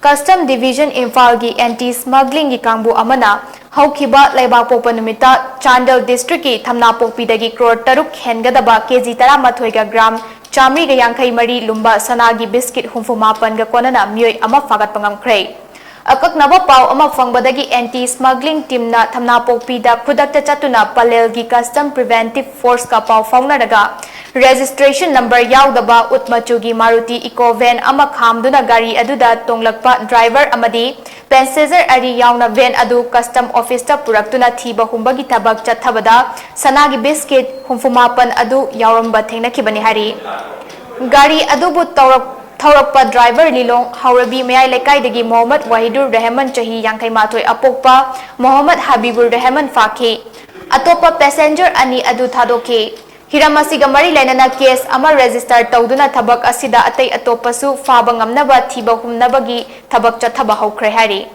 Custom Division IMPHAL Anti-Smuggling Kangbu Amana Haukiba Laibak Popa Numita Chandel District Thamna Pokpidagi Crore Taruk Hengadaba KG Taramathoiga Gram Chamri Yankai Mari Lumba Sanagi Biscuit Humfumapan Konnana Meeoi Phagatpa Ngamkhre Akaknaba Pau Fangbadagi Anti-Smuggling Team na Thamna Pokpida Khudakta Chatuna Palelgi Custom Preventive Force ka Pau Faunadaga Registration number Yaudaba Utmachugi Maruti Eco Van Khamduna Gari Aduda Tonglakpa Driver Amadi Passenger Ari Yauna Van Adu Custom Officer Puraktuna Thiba Humbagi Tabak Chathabada Sanagi Biscuit Humfumapan Adu Yauramba Thengnakibani Hari Gari Adubu Thaurakpa Driver Lilong Haurabi Meeoi Lekaidagi Mohammed Wahidur Rahman Chahi Yankai Matoi Apokpa Mohammed Habibur Rahman Faki Atopa Passenger Ani Adu Thadoke Hiramasiga Mari Lainana case ama register Tauduna Tabak Asida Atay Atopasu Faba Ngamnaba Thiba Humnabagi Tabak Chathaba Haukhre Hari